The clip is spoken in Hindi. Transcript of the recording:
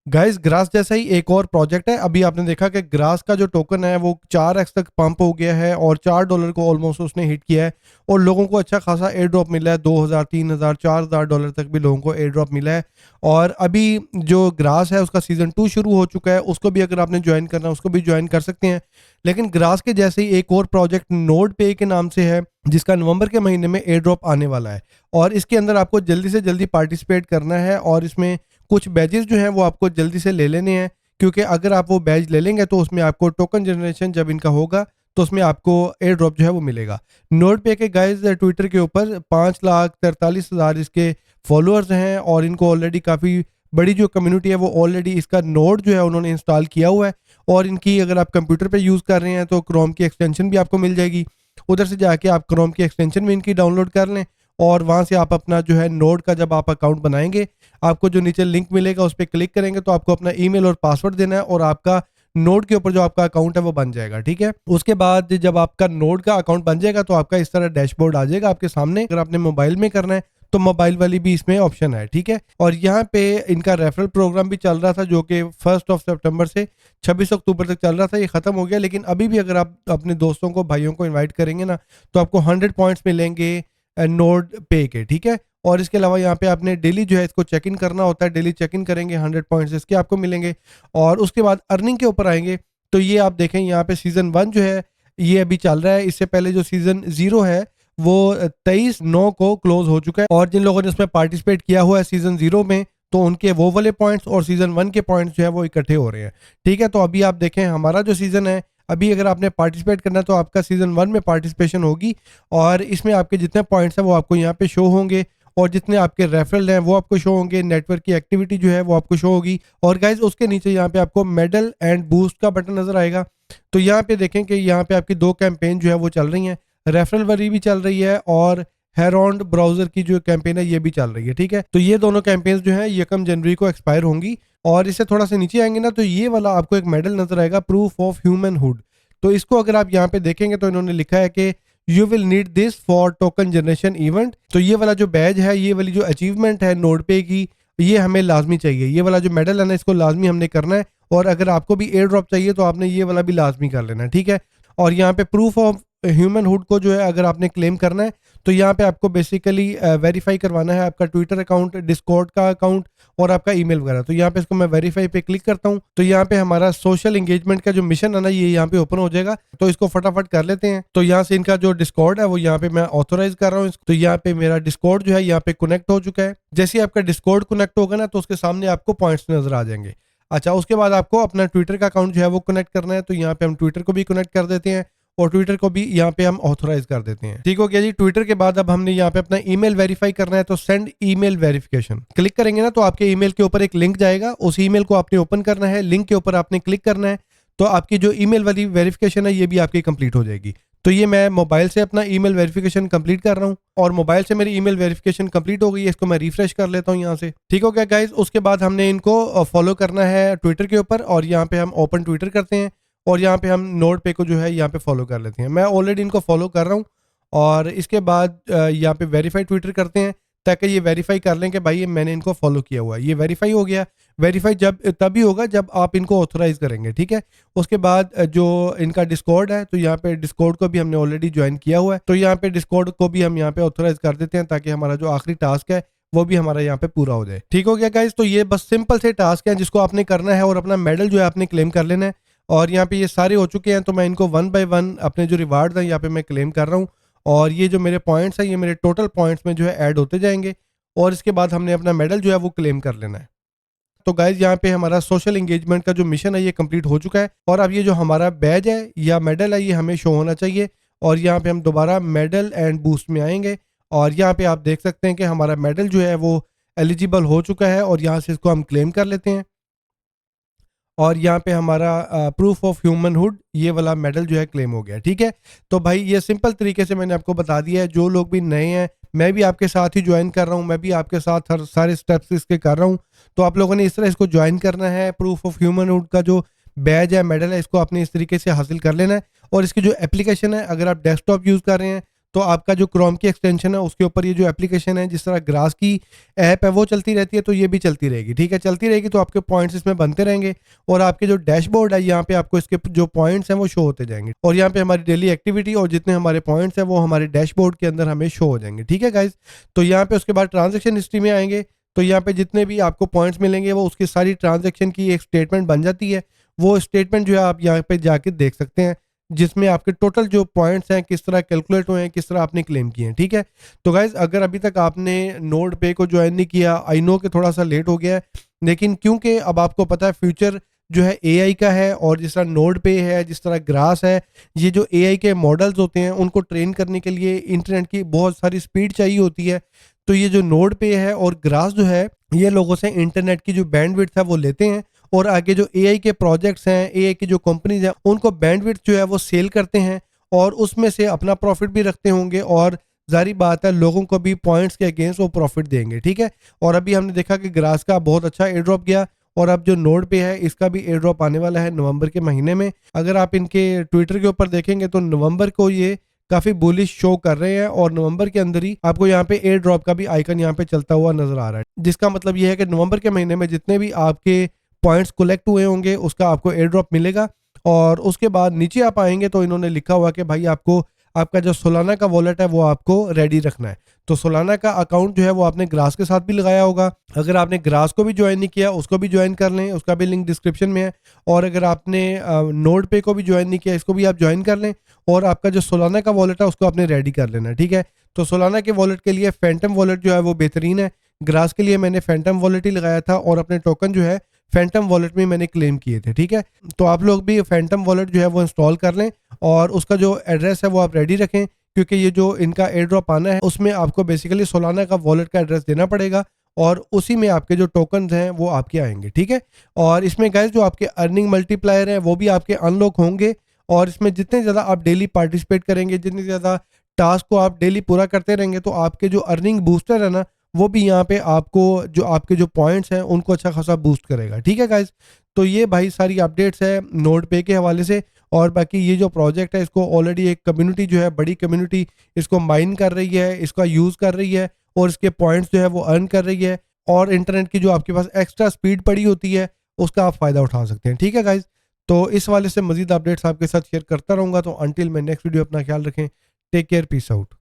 गाइस ग्रास जैसा ही एक और प्रोजेक्ट है। अभी आपने देखा कि ग्रास का जो टोकन है वो 4x तक पंप हो गया है और $4 को ऑलमोस्ट उसने हिट किया है और लोगों को अच्छा खासा एयर ड्रॉप मिला है। 2000, 3000, $4000 तक भी लोगों को एयर ड्रॉप मिला है। और अभी जो ग्रास है उसका सीजन 2 शुरू हो चुका है, उसको भी अगर आपने ज्वाइन करना है उसको भी ज्वाइन कर सकते हैं। लेकिन ग्रास के जैसे ही एक और प्रोजेक्ट नोड पे के नाम से है, जिसका नवंबर के महीने में एयर ड्रॉप आने वाला है और इसके अंदर आपको जल्दी से जल्दी पार्टिसिपेट करना है और इसमें कुछ बैजेस जो हैं वो आपको जल्दी से ले लेने हैं, क्योंकि अगर आप वो बैज ले लेंगे तो उसमें आपको टोकन जनरेशन जब इनका होगा तो उसमें आपको एयर ड्रॉप जो है वो मिलेगा। नोट पे के गाइस ट्विटर के ऊपर 5,43,000 इसके फॉलोअर्स हैं और इनको ऑलरेडी काफ़ी बड़ी जो कम्युनिटी है वो ऑलरेडी इसका नोड जो है उन्होंने इंस्टॉल किया हुआ है। और इनकी अगर आप कंप्यूटर पे यूज़ कर रहे हैं तो क्रोम की एक्सटेंशन भी आपको मिल जाएगी। उधर से जाके आप क्रोम की एक्सटेंशन भी इनकी डाउनलोड कर लें और वहाँ से आप अपना जो है नोड का जब आप अकाउंट बनाएंगे, आपको जो नीचे लिंक मिलेगा उस पर क्लिक करेंगे तो आपको अपना ईमेल और पासवर्ड देना है और आपका नोड के ऊपर जो आपका अकाउंट है वो बन जाएगा। ठीक है, उसके बाद जब आपका नोड का अकाउंट बन जाएगा तो आपका इस तरह डैशबोर्ड आ जाएगा आपके सामने। अगर आपने मोबाइल में करना है तो मोबाइल वाली भी इसमें ऑप्शन है। ठीक है, और यहाँ पे इनका रेफरल प्रोग्राम भी चल रहा था जो कि 1 सितंबर से 26 अक्टूबर तक चल रहा था। ये खत्म हो गया, लेकिन अभी भी अगर आप अपने दोस्तों को भाइयों को इन्वाइट करेंगे ना तो आपको 100 पॉइंट्स मिलेंगे नोड पे के। ठीक है, और इसके अलावा यहाँ पे आपने डेली जो है इसको चेक इन करना होता है। डेली चेक इन करेंगे 100 पॉइंट्स इसके आपको मिलेंगे। और उसके बाद अर्निंग के ऊपर आएंगे तो ये आप देखें यहाँ पे सीजन 1 जो है ये अभी चल रहा है। इससे पहले जो सीजन 0 है वो 23/9 को क्लोज हो चुका है और जिन लोगों ने उसमें पार्टिसिपेट किया हुआ है सीजन 0 में तो उनके वो वाले पॉइंट्स और सीजन 1 के पॉइंट्स जो है वो इकट्ठे हो रहे हैं। ठीक है, तो अभी आप देखें हमारा जो सीजन है, अभी अगर आपने पार्टिसिपेट करना है तो आपका सीजन 1 में पार्टिसिपेशन होगी और इसमें आपके जितने पॉइंट्स हैं वो आपको यहाँ पे शो होंगे और जितने आपके रेफरल हैं वो आपको शो होंगे। नेटवर्क की एक्टिविटी जो है वो आपको शो होगी और गाइज उसके नीचे यहाँ पे आपको मेडल एंड बूस्ट का बटन नजर आएगा। तो यहाँ पे देखें कि यहाँ पे आपकी 2 कैंपेन जो है वो चल रही हैं, रेफरल वाली भी चल रही है और हेरोंड ब्राउजर की जो कैंपेन है ये भी चल रही है। ठीक है, तो ये दोनों कैंपेन्स जो है 1 जनवरी को एक्सपायर होंगी। और इससे थोड़ा सा नीचे आएंगे ना तो ये वाला आपको एक मेडल नजर आएगा, प्रूफ ऑफ ह्यूमन हुड। तो इसको अगर आप यहाँ पे देखेंगे तो इन्होंने लिखा है कि you will need this for token generation event. तो ये वाला जो बैज है, ये वाली जो अचीवमेंट है नोड पे की, ये हमें लाजमी चाहिए। ये वाला जो मेडल है ना इसको लाजमी हमने करना है और अगर आपको भी एयर ड्रॉप चाहिए तो आपने ये वाला भी लाजमी कर लेना है। ठीक है, और यहाँ पे प्रूफ ऑफ ह्यूमन हुड को जो है अगर आपने क्लेम करना है तो यहाँ पे आपको बेसिकली वेरीफाई करवाना है आपका ट्विटर अकाउंट, डिस्कॉर्ड का अकाउंट और आपका ईमेल वगैरह। तो यहाँ पे इसको मैं वेरीफाई पे क्लिक करता हूँ तो यहाँ पे हमारा सोशल एंगेजमेंट का जो मिशन है ना ये यहाँ पे ओपन हो जाएगा। तो इसको फटाफट कर लेते हैं। तो यहाँ से इनका जो डिस्कॉर्ड है वो यहाँ पे मैं ऑथोराइज कर रहा हूँ। तो यहाँ पे मेरा डिस्कॉर्ड जो है यहाँ पे कनेक्ट हो चुका है। जैसे ही आपका डिस्कॉर्ड कनेक्ट होगा ना तो उसके सामने आपको पॉइंट्स नजर आ जाएंगे। अच्छा, उसके बाद आपको अपना ट्विटर का अकाउंट जो है वो कनेक्ट करना है। तो यहाँ पे हम ट्विटर को भी कनेक्ट कर देते हैं और ट्विटर को भी यहाँ पे हम ऑथोराइज कर देते हैं। ठीक हो गया जी। ट्विटर के बाद अब हमने यहाँ पे अपना ईमेल वेरीफाई करना है तो सेंड ईमेल वेरिफिकेशन क्लिक करेंगे ना तो आपके ईमेल के ऊपर एक लिंक जाएगा, उस ईमेल को आपने ओपन करना है, लिंक के ऊपर आपने क्लिक करना है तो आपकी जो ईमेल वाली वेरिफिकेशन है ये भी आपकी कंप्लीट हो जाएगी। तो ये मैं मोबाइल से अपना ईमेल वेरिफिकेशन कंप्लीट कर रहा हूँ और मोबाइल से मेरी ईमेल वेरिफिकेशन कंप्लीट हो गई है। इसको मैं रिफ्रेश कर लेता हूँ यहाँ से। ठीक हो गया गाइज। उसके बाद हमने इनको फॉलो करना है ट्विटर के ऊपर और यहाँ पे हम ओपन ट्विटर करते हैं और यहाँ पे हम नोड पे को जो है यहाँ पे फॉलो कर लेते हैं। मैं ऑलरेडी इनको फॉलो कर रहा हूँ और इसके बाद यहाँ पे वेरीफाई ट्विटर करते हैं ताकि ये वेरीफाई कर लें कि भाई ये मैंने इनको फॉलो किया हुआ है। ये वेरीफाई हो गया। वेरीफाई जब तभी होगा जब आप इनको ऑथोराइज करेंगे। ठीक है, उसके बाद जो इनका डिस्कॉर्ड है तो यहाँ पे डिस्कॉर्ड को भी हमने ऑलरेडी ज्वाइन किया हुआ है तो यहाँ पे डिस्कॉर्ड को भी हम यहाँ पे ऑथोराइज कर देते हैं ताकि हमारा जो आखिरी टास्क है वो भी हमारा यहाँ पे पूरा हो जाए। ठीक हो गया गाइज। तो ये बस सिंपल से टास्क हैं जिसको आपने करना है और अपना मेडल जो है आपने क्लेम कर लेना है और यहाँ पे ये सारे हो चुके हैं। तो मैं इनको 1 बाय 1 अपने जो रिवार्ड हैं यहाँ पे मैं क्लेम कर रहा हूँ और ये जो मेरे पॉइंट्स हैं ये मेरे टोटल पॉइंट्स में जो है ऐड होते जाएंगे और इसके बाद हमने अपना मेडल जो है वो क्लेम कर लेना है। तो गाइज यहाँ पे हमारा सोशल एंगेजमेंट का जो मिशन है ये कंप्लीट हो चुका है और अब ये जो हमारा बैज है या मेडल है ये हमें शो होना चाहिए और यहाँ पे हम दोबारा मेडल एंड बूस्ट में आएंगे और यहाँ पे आप देख सकते हैं कि हमारा मेडल जो है वो एलिजिबल हो चुका है और यहाँ से इसको हम क्लेम कर लेते हैं और यहाँ पे हमारा प्रूफ ऑफ ह्यूमन हुड ये वाला मेडल जो है क्लेम हो गया। ठीक है, तो भाई ये सिंपल तरीके से मैंने आपको बता दिया है। जो लोग भी नए हैं मैं भी आपके साथ ही ज्वाइन कर रहा हूँ, मैं भी आपके साथ हर सारे स्टेप्स इसके कर रहा हूँ। तो आप लोगों ने इस तरह इसको ज्वाइन करना है। प्रूफ ऑफ ह्यूमन हुड का जो बैज है, मेडल है, इसको आपने इस तरीके से हासिल कर लेना है। और इसकी जो एप्लीकेशन है, अगर आप डेस्कटॉप यूज़ कर रहे हैं तो आपका जो क्रोम की एक्सटेंशन है उसके ऊपर ये जो एप्लीकेशन है, जिस तरह ग्रास की ऐप है वो चलती रहती है, तो ये भी चलती रहेगी। ठीक है, चलती रहेगी तो आपके पॉइंट्स इसमें बनते रहेंगे और आपके जो डैशबोर्ड है यहाँ पे आपको इसके जो पॉइंट्स हैं वो शो होते जाएंगे और यहाँ पे हमारी डेली एक्टिविटी और जितने हमारे पॉइंट्स हैं वो हमारे डैशबोर्ड के अंदर हमें शो हो जाएंगे। ठीक है गाइज, तो यहाँ पे उसके बाद ट्रांजेक्शन हिस्ट्री में आएंगे तो यहाँ पे जितने भी आपको पॉइंट्स मिलेंगे वो उसकी सारी ट्रांजेक्शन की एक स्टेटमेंट बन जाती है। वो स्टेटमेंट जो है आप यहाँ पे जाके देख सकते हैं, जिसमें आपके टोटल जो पॉइंट्स हैं किस तरह कैलकुलेट हुए हैं, किस तरह आपने क्लेम किए हैं। ठीक है, तो गाइज अगर अभी तक आपने नोड पे को ज्वाइन नहीं किया, आई नो कि थोड़ा सा लेट हो गया है, लेकिन क्योंकि अब आपको पता है फ्यूचर जो है एआई का है और जिस तरह नोड पे है, जिस तरह ग्रास है, ये जो एआई के मॉडल्स होते हैं उनको ट्रेन करने के लिए इंटरनेट की बहुत सारी स्पीड चाहिए होती है। तो ये जो नोड पे है और ग्रास जो है ये लोगों से इंटरनेट की जो बैंडविड्थ है वो लेते हैं और आगे जो एआई के प्रोजेक्ट्स हैं, एआई की जो कंपनीज हैं, उनको बैंडविड्थ जो है वो सेल करते हैं और उसमें से अपना प्रॉफिट भी रखते होंगे और जारी बात है लोगों को भी पॉइंट्स के अगेंस्ट वो प्रॉफिट देंगे। ठीक है, और अभी हमने देखा कि ग्रास का बहुत अच्छा एयर ड्रॉप गया और अब जो नोड पे है इसका भी एयर ड्रॉप आने वाला है नवंबर के महीने में। अगर आप इनके ट्विटर के ऊपर देखेंगे तो नवंबर को ये काफी बुलिश शो कर रहे हैं और नवंबर के अंदर ही आपको यहाँ पे एयर ड्रॉप का भी आइकन यहाँ पे चलता हुआ नजर आ रहा है, जिसका मतलब ये है कि नवंबर के महीने में जितने भी आपके पॉइंट्स कलेक्ट हुए होंगे उसका आपको एयर ड्रॉप मिलेगा। और उसके बाद नीचे आप आएंगे तो इन्होंने लिखा हुआ कि भाई आपको आपका जो सोलाना का वॉलेट है वो आपको रेडी रखना है। तो सोलाना का अकाउंट जो है वो आपने ग्रास के साथ भी लगाया होगा। अगर आपने ग्रास को भी ज्वाइन नहीं किया उसको भी ज्वाइन कर लें, उसका भी लिंक डिस्क्रिप्शन में है। और अगर आपने नोड पे को भी ज्वाइन नहीं किया इसको भी आप ज्वाइन कर लें और आपका जो सोलाना का वॉलेट है उसको आपने रेडी कर लेना। ठीक है, तो सोलाना के वॉलेट के लिए फैंटम वॉलेट जो है वो बेहतरीन है। ग्रास के लिए मैंने फैंटम वॉलेट ही लगाया था और अपने टोकन जो है फैंटम वॉलेट में मैंने क्लेम किए थे। ठीक है, तो आप लोग भी फैंटम वॉलेट जो है वो इंस्टॉल कर लें और उसका जो एड्रेस है वो आप रेडी रखें, क्योंकि ये जो इनका एयर ड्रॉप आना है उसमें आपको बेसिकली सोलाना का वॉलेट का एड्रेस देना पड़ेगा और उसी में आपके जो टोकन हैं वो आपके आएंगे। ठीक है, और इसमें गाइस जो आपके अर्निंग मल्टीप्लायर है वो भी आपके अनलॉक होंगे और इसमें जितने ज़्यादा आप डेली पार्टिसिपेट करेंगे, जितनी ज़्यादा टास्क को आप डेली पूरा करते रहेंगे तो आपके जो अर्निंग बूस्टर है ना वो भी यहाँ पे आपको जो आपके जो पॉइंट्स हैं उनको अच्छा खासा बूस्ट करेगा। ठीक है गाइज, तो ये भाई सारी अपडेट्स है नोड पे के हवाले से। और बाकी ये जो प्रोजेक्ट है इसको ऑलरेडी एक कम्युनिटी जो है, बड़ी कम्युनिटी इसको माइन कर रही है, इसका यूज़ कर रही है और इसके पॉइंट्स जो है वो अर्न कर रही है और इंटरनेट की जो आपके पास एक्स्ट्रा स्पीड पड़ी होती है उसका आप फ़ायदा उठा सकते हैं। ठीक है गाइज, तो इस वाले से मजीद अपडेट्स आपके साथ शेयर करता रहूँगा। तो अनटिल मैं नेक्स्ट वीडियो अपना ख्याल रखें, टेक केयर, पीस आउट।